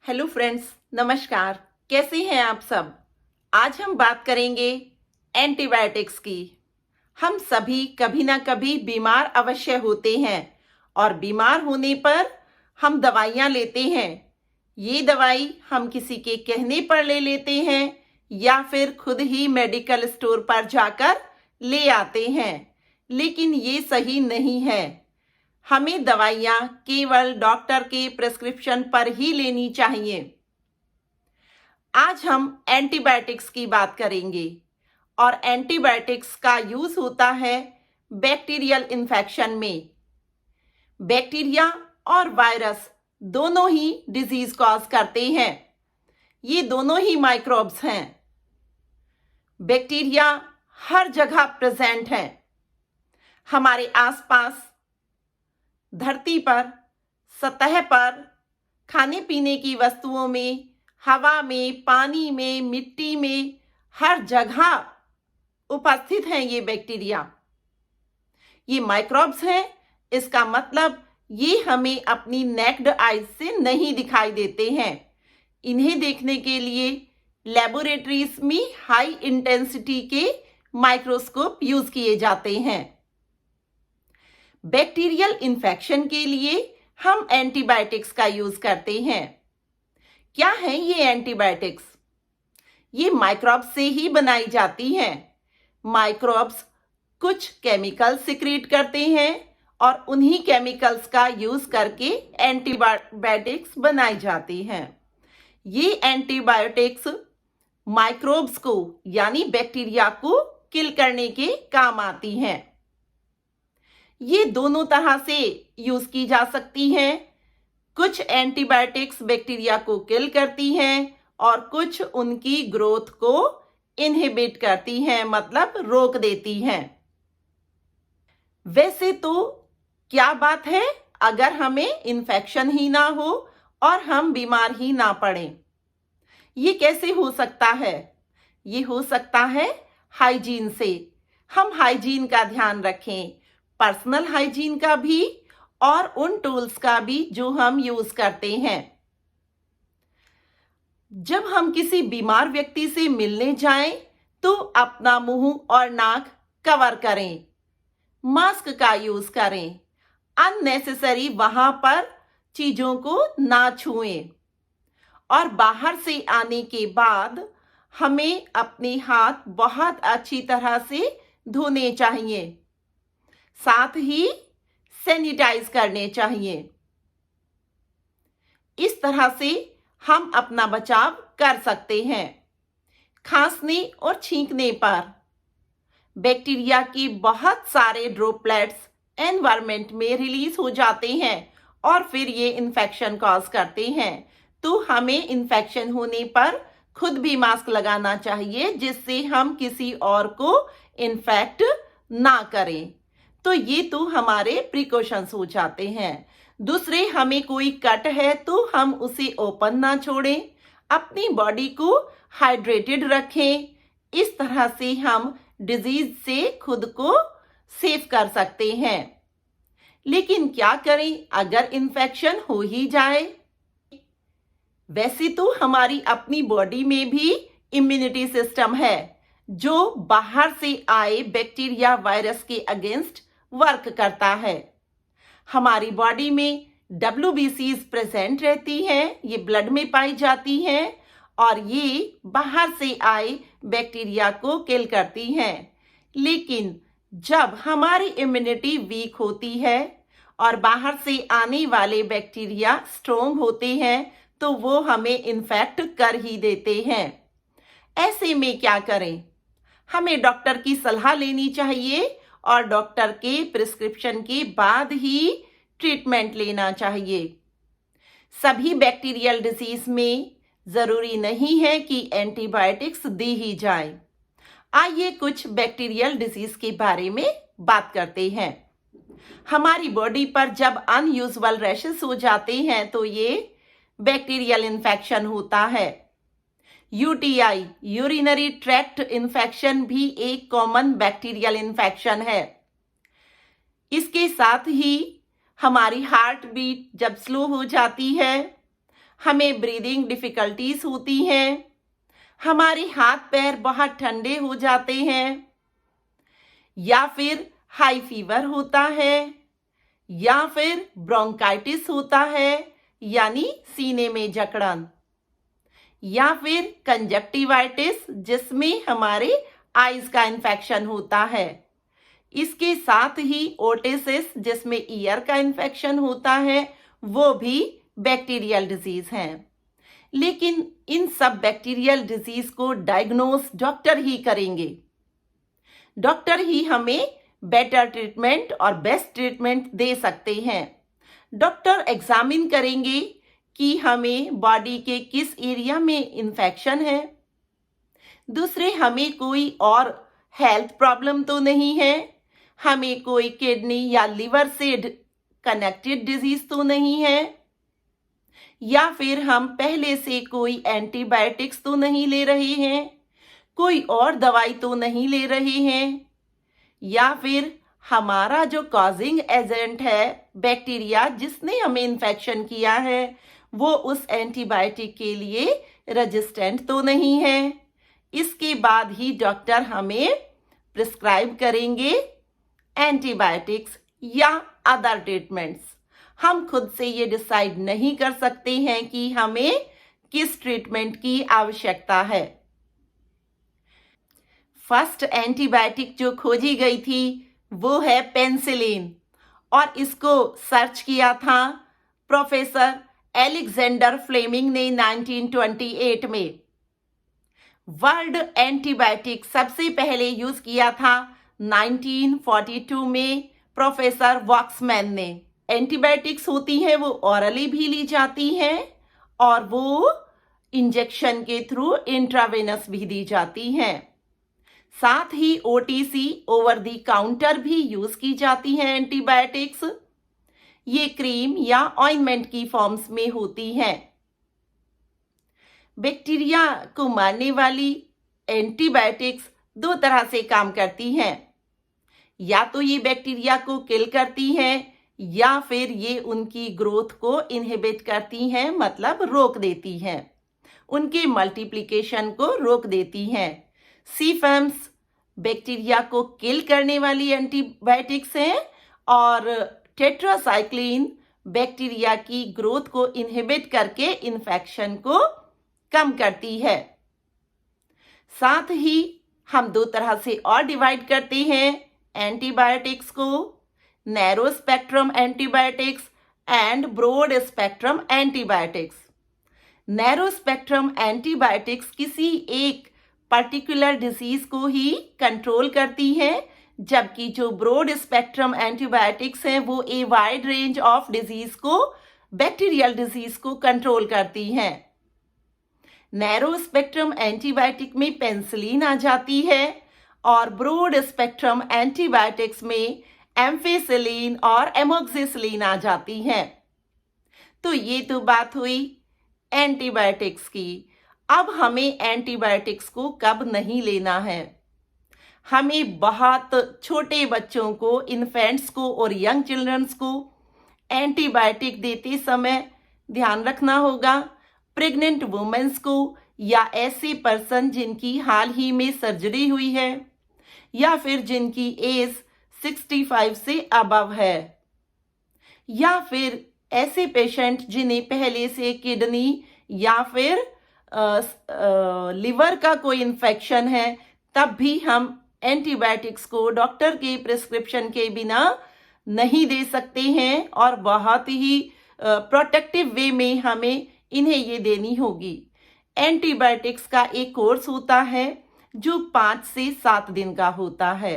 Hello friends, नमस्कार। कैसे हैं आप सब? आज हम बात करेंगे एंटीबायोटिक्स की। हम सभी कभी ना कभी बीमार अवश्य होते हैं और बीमार होने पर हम दवाइयाँ लेते हैं। ये दवाई हम किसी के कहने पर ले लेते हैं या फिर खुद ही मेडिकल स्टोर पर जाकर ले आते हैं, लेकिन ये सही नहीं है। हमें दवाइयाँ केवल डॉक्टर के प्रिस्क्रिप्शन पर ही लेनी चाहिए। आज हम एंटीबायोटिक्स की बात करेंगे और एंटीबायोटिक्स का यूज होता है बैक्टीरियल इन्फेक्शन में। बैक्टीरिया और वायरस दोनों ही डिजीज कॉज करते हैं। ये दोनों ही माइक्रोब्स हैं। बैक्टीरिया हर जगह प्रेजेंट हैं, हमारे आसपास, धरती पर, सतह पर, खाने पीने की वस्तुओं में, हवा में, पानी में, मिट्टी में, हर जगह उपस्थित हैं ये बैक्टीरिया। ये माइक्रोब्स हैं। इसका मतलब ये हमें अपनी नेक्ड आईज से नहीं दिखाई देते हैं। इन्हें देखने के लिए लेबोरेटरीज में हाई इंटेंसिटी के माइक्रोस्कोप यूज किए जाते हैं। बैक्टीरियल इन्फेक्शन के लिए हम एंटीबायोटिक्स का यूज करते हैं। क्या है ये एंटीबायोटिक्स? ये माइक्रोब्स से ही बनाई जाती हैं। माइक्रोब्स कुछ केमिकल सिक्रीट करते हैं और उन्हीं केमिकल्स का यूज करके एंटीबायोटिक्स बनाई जाती हैं। ये एंटीबायोटिक्स माइक्रोब्स को यानी बैक्टीरिया को किल करने के काम आती हैं। ये दोनों तरह से यूज की जा सकती हैं। कुछ एंटीबायोटिक्स बैक्टीरिया को किल करती हैं और कुछ उनकी ग्रोथ को इनहिबिट करती हैं, मतलब रोक देती हैं। वैसे तो क्या बात है अगर हमें इन्फेक्शन ही ना हो और हम बीमार ही ना पड़ें। ये कैसे हो सकता है? ये हो सकता है हाइजीन से। हम हाइजीन का ध्यान रखें, पर्सनल हाइजीन का भी और उन टूल्स का भी जो हम यूज करते हैं। जब हम किसी बीमार व्यक्ति से मिलने जाएं तो अपना मुंह और नाक कवर करें, मास्क का यूज करें, अननेसेसरी वहां पर चीजों को ना छुएं और बाहर से आने के बाद हमें अपने हाथ बहुत अच्छी तरह से धोने चाहिए, साथ ही सैनिटाइज करने चाहिए। इस तरह से हम अपना बचाव कर सकते हैं। खांसने और छींकने पर बैक्टीरिया के बहुत सारे ड्रॉपलेट्स एनवायरनमेंट में रिलीज हो जाते हैं और फिर ये इन्फेक्शन कॉज करते हैं। तो हमें इन्फेक्शन होने पर खुद भी मास्क लगाना चाहिए जिससे हम किसी और को इन्फेक्ट ना करें। तो ये तो हमारे प्रिकॉशंस हो जाते हैं। दूसरे, हमें कोई कट है तो हम उसे ओपन ना छोड़ें, अपनी बॉडी को हाइड्रेटेड रखें। इस तरह से हम डिजीज से खुद को सेफ कर सकते हैं। लेकिन क्या करें अगर इन्फेक्शन हो ही जाए? वैसे तो हमारी अपनी बॉडी में भी इम्यूनिटी सिस्टम है जो बाहर से आए बैक्टीरिया वायरस के अगेंस्ट वर्क करता है। हमारी बॉडी में WBCs प्रेजेंट रहती हैं, ये ब्लड में पाई जाती हैं और ये बाहर से आए बैक्टीरिया को किल करती हैं। लेकिन जब हमारी इम्यूनिटी वीक होती है और बाहर से आने वाले बैक्टीरिया स्ट्रोंग होते हैं तो वो हमें इन्फेक्ट कर ही देते हैं। ऐसे में क्या करें? हमें डॉक्टर की सलाह लेनी चाहिए और डॉक्टर के प्रिस्क्रिप्शन के बाद ही ट्रीटमेंट लेना चाहिए। सभी बैक्टीरियल डिजीज में जरूरी नहीं है कि एंटीबायोटिक्स दी ही जाए। आइए कुछ बैक्टीरियल डिजीज के बारे में बात करते हैं। हमारी बॉडी पर जब अनयूजुअल रैशेस हो जाते हैं तो ये बैक्टीरियल इन्फेक्शन होता है। UTI, यूरिनरी ट्रैक्ट इन्फेक्शन भी एक कॉमन बैक्टीरियल इन्फेक्शन है। इसके साथ ही हमारी हार्ट बीट जब स्लो हो जाती है, हमें ब्रीदिंग डिफिकल्टीज होती हैं, हमारे हाथ पैर बहुत ठंडे हो जाते हैं, या फिर हाई फीवर होता है, या फिर ब्रोंकाइटिस होता है यानी सीने में जकड़न, या फिर कंजक्टिवाइटिस जिसमें हमारे आईज का इन्फेक्शन होता है। इसके साथ ही ओटिसिस जिसमें ईयर का इन्फेक्शन होता है, वो भी बैक्टीरियल डिजीज हैं। लेकिन इन सब बैक्टीरियल डिजीज को डायग्नोस डॉक्टर ही करेंगे। डॉक्टर ही हमें बेटर ट्रीटमेंट और बेस्ट ट्रीटमेंट दे सकते हैं। डॉक्टर एग्जामिन करेंगे कि हमें बॉडी के किस एरिया में इन्फेक्शन है, दूसरे हमें कोई और हेल्थ प्रॉब्लम तो नहीं है, हमें कोई किडनी या लिवर से कनेक्टेड डिजीज तो नहीं है, या फिर हम पहले से कोई एंटीबायोटिक्स तो नहीं ले रहे हैं, कोई और दवाई तो नहीं ले रहे हैं, या फिर हमारा जो कॉजिंग एजेंट है बैक्टीरिया जिसने हमें इन्फेक्शन किया है वो उस एंटीबायोटिक के लिए रेजिस्टेंट तो नहीं है। इसके बाद ही डॉक्टर हमें प्रिस्क्राइब करेंगे एंटीबायोटिक्स या अदर ट्रीटमेंट्स। हम खुद से ये डिसाइड नहीं कर सकते हैं कि हमें किस ट्रीटमेंट की आवश्यकता है। फर्स्ट एंटीबायोटिक जो खोजी गई थी वो है पेनिसिलिन, और इसको सर्च किया था प्रोफेसर एलेक्जेंडर फ्लेमिंग ने 1928 में। वर्ल्ड एंटीबायोटिक सबसे पहले यूज किया था 1942 में प्रोफेसर वॉक्समैन ने। एंटीबायोटिक्स होती हैं वो ऑरली भी ली जाती हैं और वो इंजेक्शन के थ्रू इंट्रावेनस भी दी जाती हैं। साथ ही ओटीसी ओवर द काउंटर भी यूज की जाती हैं एंटीबायोटिक्स। ये क्रीम या ऑइंटमेंट की फॉर्म्स में होती हैं। बैक्टीरिया को मारने वाली एंटीबायोटिक्स दो तरह से काम करती हैं, या तो ये बैक्टीरिया को किल करती हैं या फिर ये उनकी ग्रोथ को इनहिबिट करती हैं, मतलब रोक देती हैं, उनके मल्टीप्लिकेशन को रोक देती हैं। सीफेम्स बैक्टीरिया को किल करने वाली एंटीबायोटिक्स हैं और टेट्रासाइक्लिन बैक्टीरिया की ग्रोथ को इनहिबिट करके इन्फेक्शन को कम करती है। साथ ही हम दो तरह से और डिवाइड करते हैं एंटीबायोटिक्स को, narrow spectrum antibiotics and broad spectrum antibiotics. Narrow spectrum antibiotics किसी एक पर्टिकुलर डिजीज को ही कंट्रोल करती हैं, जबकि जो ब्रॉड स्पेक्ट्रम एंटीबायोटिक्स हैं वो a wide range of disease को, बैक्टीरियल डिजीज को कंट्रोल करती हैं। नैरो स्पेक्ट्रम एंटीबायोटिक में पेनिसिलिन आ जाती है और ब्रॉड स्पेक्ट्रम एंटीबायोटिक्स में एम्फिसिलिन और एमोक्सिसिलिन आ जाती हैं। तो ये तो बात हुई एंटीबायोटिक्स की। अब हमें एंटीबायोटिक्स को कब नहीं लेना है। हमें बहुत छोटे बच्चों को, इन्फेंट्स को और यंग चिल्ड्रंस को एंटीबायोटिक देते समय ध्यान रखना होगा। प्रेग्नेंट वुमेन्स को या ऐसे पर्सन जिनकी हाल ही में सर्जरी हुई है या फिर जिनकी एज 65 से अबव है, या फिर ऐसे पेशेंट जिन्हें पहले से किडनी या फिर लिवर का कोई इन्फेक्शन है, तब भी हम एंटीबायोटिक्स को डॉक्टर के प्रिस्क्रिप्शन के बिना नहीं दे सकते हैं और बहुत ही प्रोटेक्टिव वे में हमें इन्हें ये देनी होगी। एंटीबायोटिक्स का एक कोर्स होता है जो 5 से 7 दिन का होता है।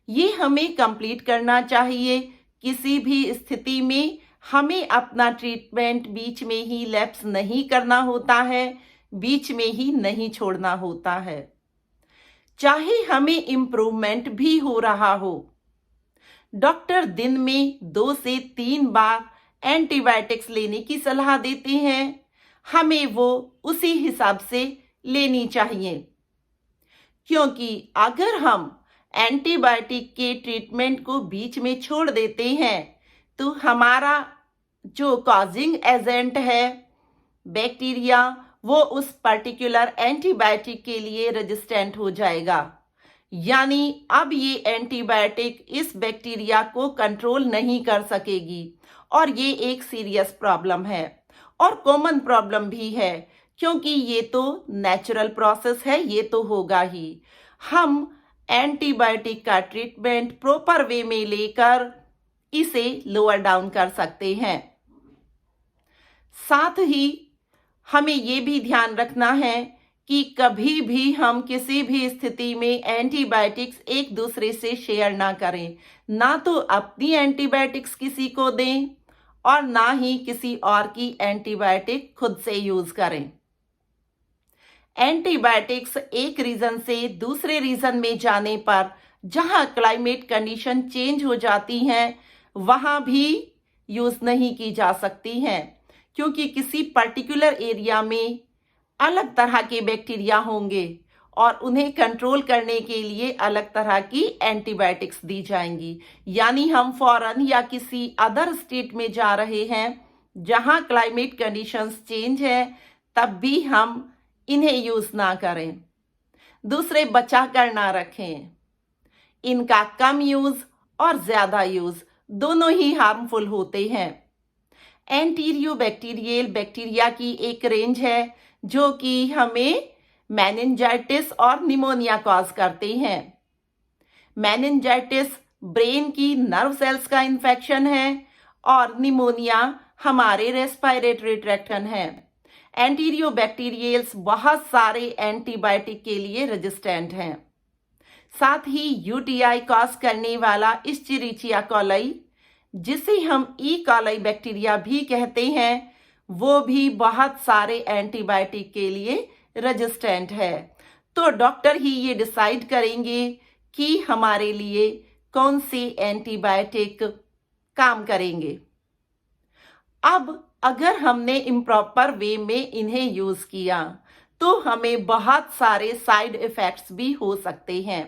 ये हमें कंप्लीट करना चाहिए। किसी भी स्थिति में हमें अपना ट्रीटमेंट बीच में ही लैप्स नहीं करना होता है, बीच में ही नहीं छोड़ना होता है। चाहे हमें इम्प्रूवमेंट भी हो रहा हो, डॉक्टर दिन में 2 से 3 बार एंटीबायोटिक्स लेने की सलाह देते हैं। हमें वो उसी हिसाब से लेनी चाहिए, क्योंकि अगर हम एंटीबायोटिक के ट्रीटमेंट को बीच में छोड़ देते हैं तो हमारा जो कॉजिंग एजेंट है बैक्टीरिया वो उस पर्टिकुलर एंटीबायोटिक के लिए रेजिस्टेंट हो जाएगा। यानी अब ये एंटीबायोटिक इस बैक्टीरिया को कंट्रोल नहीं कर सकेगी और ये एक सीरियस प्रॉब्लम है और कॉमन प्रॉब्लम भी है, क्योंकि ये तो नेचुरल प्रोसेस है, ये तो होगा ही। हम एंटीबायोटिक का ट्रीटमेंट प्रॉपर वे में लेकर इसे लोअर डाउन कर सकते हैं। साथ ही हमें ये भी ध्यान रखना है कि कभी भी हम किसी भी स्थिति में एंटीबायोटिक्स एक दूसरे से शेयर ना करें, ना तो अपनी एंटीबायोटिक्स किसी को दें और ना ही किसी और की एंटीबायोटिक खुद से यूज करें। एंटीबायोटिक्स एक रीजन से दूसरे रीजन में जाने पर जहां क्लाइमेट कंडीशन चेंज हो जाती हैं वहां भी यूज नहीं की जा सकती हैं, क्योंकि किसी पर्टिकुलर एरिया में अलग तरह के बैक्टीरिया होंगे और उन्हें कंट्रोल करने के लिए अलग तरह की एंटीबायोटिक्स दी जाएंगी। यानी हम फॉरेन या किसी अदर स्टेट में जा रहे हैं जहां क्लाइमेट कंडीशंस चेंज है, तब भी हम इन्हें यूज ना करें। दूसरे बचा कर ना रखें। इनका कम यूज और ज्यादा यूज दोनों ही हार्मफुल होते हैं। एंटीरियोबैक्टीरियल बैक्टीरिया की एक रेंज है जो कि हमें मेनिंजाइटिस और निमोनिया कॉज करते हैं। मेनिंजाइटिस ब्रेन की नर्व सेल्स का इन्फेक्शन है और निमोनिया हमारे रेस्पिरेटरी ट्रैक्ट है। एंटीरियोबैक्टीरियल्स बहुत सारे एंटीबायोटिक के लिए रेजिस्टेंट हैं। साथ ही यूटीआई कॉज करने वाला इश्चेरिचिया कोलाई, जिसे हम ई कोलाई बैक्टीरिया भी कहते हैं, वो भी बहुत सारे एंटीबायोटिक के लिए रेजिस्टेंट है। तो डॉक्टर ही ये डिसाइड करेंगे कि हमारे लिए कौन से एंटीबायोटिक काम करेंगे। अब अगर हमने इम्प्रॉपर वे में इन्हें यूज किया तो हमें बहुत सारे साइड इफेक्ट्स भी हो सकते हैं।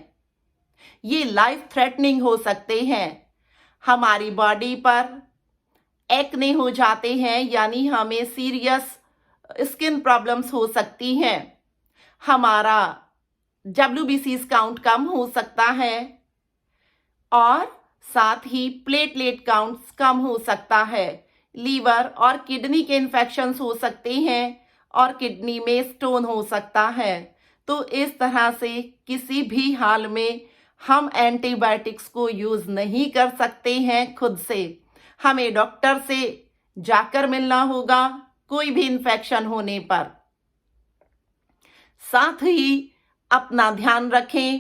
ये लाइफ थ्रेटनिंग हो सकते हैं। हमारी बॉडी पर एक्ने हो जाते हैं, यानी हमें सीरियस स्किन प्रॉब्लम्स हो सकती हैं। हमारा WBCs काउंट कम हो सकता है और साथ ही प्लेटलेट काउंट्स कम हो सकता है। लीवर और किडनी के इन्फेक्शंस हो सकते हैं और किडनी में स्टोन हो सकता है। तो इस तरह से किसी भी हाल में हम एंटीबायोटिक्स को यूज नहीं कर सकते हैं खुद से। हमें डॉक्टर से जाकर मिलना होगा कोई भी इन्फेक्शन होने पर। साथ ही अपना ध्यान रखें,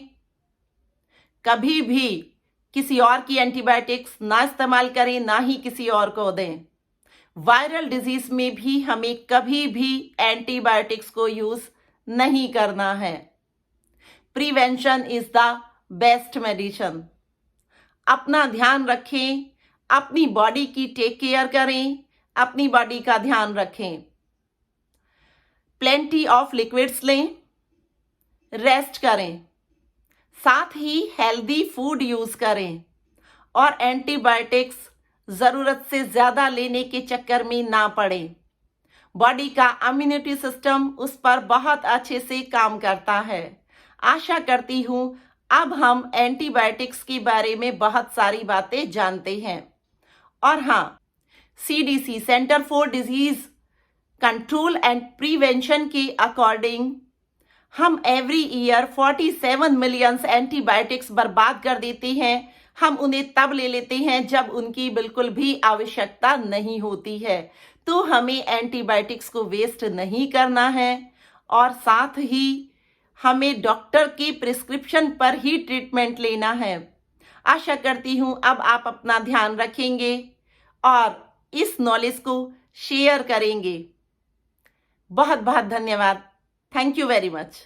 कभी भी किसी और की एंटीबायोटिक्स ना इस्तेमाल करें, ना ही किसी और को दें। वायरल डिजीज में भी हमें कभी भी एंटीबायोटिक्स को यूज नहीं करना है। Prevention is the best medicine. अपना ध्यान रखें, अपनी बॉडी की टेक केयर करें, अपनी बॉडी का ध्यान रखें। प्लेंटी ऑफ लिक्विड्स लें, रेस्ट करें, साथ ही हेल्दी फूड यूज करें और एंटीबायोटिक्स जरूरत से ज्यादा लेने के चक्कर में ना पड़े। बॉडी का इम्यूनिटी सिस्टम उस पर बहुत अच्छे से काम करता है। आशा करती हूं अब हम एंटीबायोटिक्स के बारे में बहुत सारी बातें जानते हैं। और हाँ, CDC centre for disease control and prevention के अकॉर्डिंग हम एवरी ईयर 47 मिलियन एंटीबायोटिक्स बर्बाद कर देते हैं। हम उन्हें तब ले लेते हैं जब उनकी बिल्कुल भी आवश्यकता नहीं होती है। तो हमें एंटीबायोटिक्स को वेस्ट नहीं करना है और साथ ही हमें डॉक्टर की प्रिस्क्रिप्शन पर ही ट्रीटमेंट लेना है। आशा करती हूं अब आप अपना ध्यान रखेंगे और इस नॉलेज को शेयर करेंगे। बहुत बहुत धन्यवाद। Thank you very much.